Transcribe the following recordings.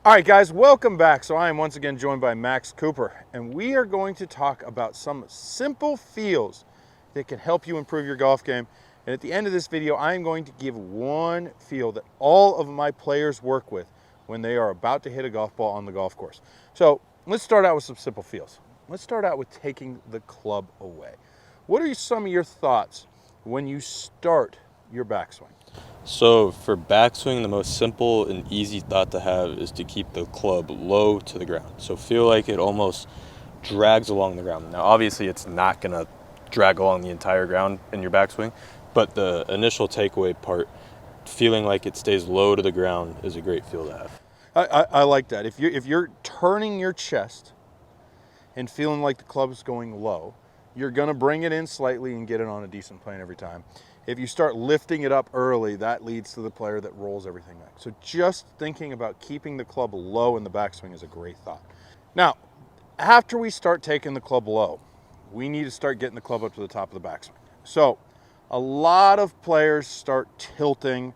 All right, guys, welcome back. So I am once again joined by Max Cooper, and we are going to talk about some simple feels that can help you improve your golf game. And at the end of this video, I am going to give one feel that all of my players work with when they are about to hit a golf ball on the golf course. So let's start out with some simple feels. Let's start out with taking the club away. What are some of your thoughts when you start your backswing? So for backswing, the most simple and easy thought to have is to keep the club low to the ground. So feel like it almost drags along the ground. Now, obviously, it's not going to drag along the entire ground in your backswing, but the initial takeaway part, feeling like it stays low to the ground, is a great feel to have. I like that. If you're turning your chest and feeling like the club is going low, you're going to bring it in slightly and get it on a decent plane every time. If you start lifting it up early, that leads to the player that rolls everything back. So just thinking about keeping the club low in the backswing is a great thought. Now, after we start taking the club low, we need to start getting the club up to the top of the backswing. So a lot of players start tilting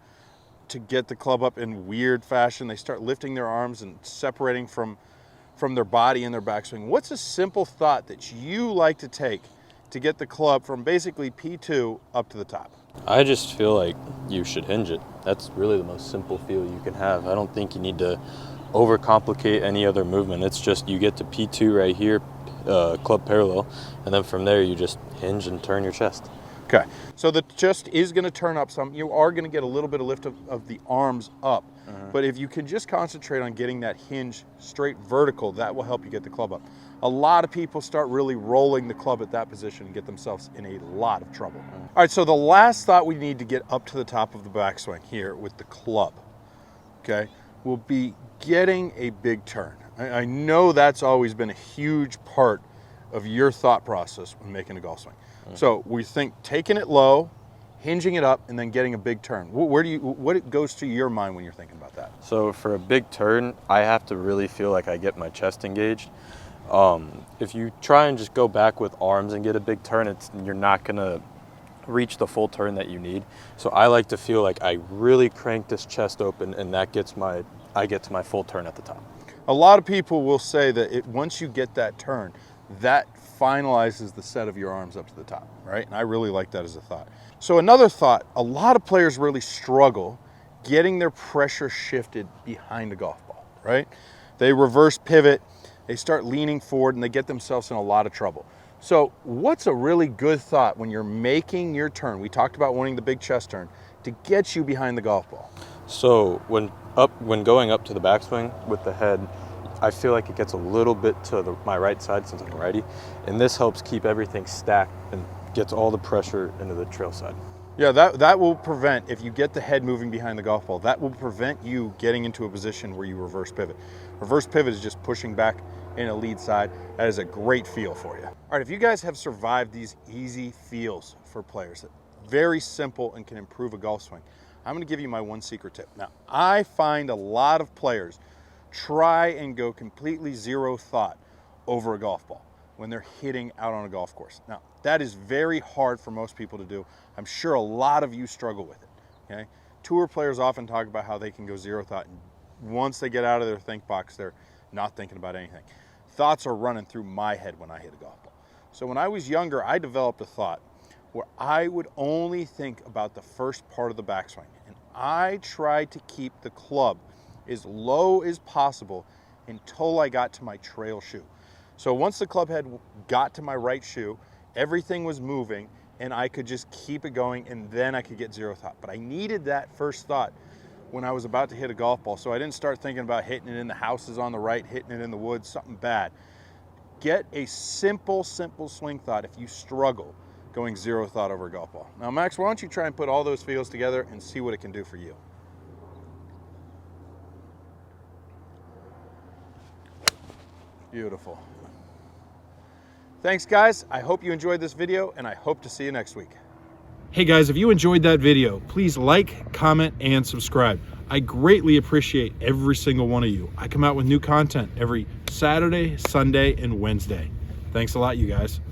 to get the club up in weird fashion. They start lifting their arms and separating from their body in their backswing. What's a simple thought that you like to take to get the club from basically P2 up to the top? I just feel like you should hinge it. That's really the most simple feel you can have. I don't think you need to overcomplicate any other movement. It's just you get to P2 right here, club parallel, and then from there you just hinge and turn your chest. Okay, so the chest is going to turn up some. You are going to get a little bit of lift of the arms up. But if you can just concentrate on getting that hinge straight vertical, that will help you get the club up. A lot of people start really rolling the club at that position and get themselves in a lot of trouble. All right, so the last thought we need to get up to the top of the backswing here with the club, okay, will be getting a big turn. I know that's always been a huge part of your thought process when making a golf swing. So we think taking it low, hinging it up, and then getting a big turn. What goes through your mind when you're thinking about that? So for a big turn, I have to really feel like I get my chest engaged. If you try and just go back with arms and get a big turn, you're not gonna reach the full turn that you need. So I like to feel like I really crank this chest open, and I get to my full turn at the top. A lot of people will say that once you get that turn, that finalizes the set of your arms up to the top, right? And I really like that as a thought. So another thought, a lot of players really struggle getting their pressure shifted behind a golf ball, right? They reverse pivot, they start leaning forward, and they get themselves in a lot of trouble. So what's a really good thought when you're making your turn? We talked about wanting the big chest turn to get you behind the golf ball. So when going up to the backswing with the head, I feel like it gets a little bit to my right side since I'm righty, and this helps keep everything stacked and gets all the pressure into the trail side. Yeah, that will prevent, if you get the head moving behind the golf ball, that will prevent you getting into a position where you reverse pivot. Reverse pivot is just pushing back in a lead side. That is a great feel for you. All right, if you guys have survived these easy feels for players, very simple and can improve a golf swing, I'm gonna give you my one secret tip. Now, I find a lot of players try and go completely zero thought over a golf ball when they're hitting out on a golf course. Now, that is very hard for most people to do. I'm sure a lot of you struggle with it, okay? Tour players often talk about how they can go zero thought, and once they get out of their think box, they're not thinking about anything. Thoughts are running through my head when I hit a golf ball. So when I was younger, I developed a thought where I would only think about the first part of the backswing, and I tried to keep the club as low as possible until I got to my trail shoe. So once the club head got to my right shoe, everything was moving and I could just keep it going, and then I could get zero thought. But I needed that first thought when I was about to hit a golf ball, so I didn't start thinking about hitting it in the houses on the right, hitting it in the woods, something bad. Get a simple swing thought if you struggle going zero thought over a golf ball. Now, Max, why don't you try and put all those feels together and see what it can do for you? Beautiful. Thanks, guys. I hope you enjoyed this video, and I hope to see you next week. Hey guys, if you enjoyed that video, please like, comment, and subscribe. I greatly appreciate every single one of you. I come out with new content every Saturday, Sunday, and Wednesday. Thanks a lot, you guys.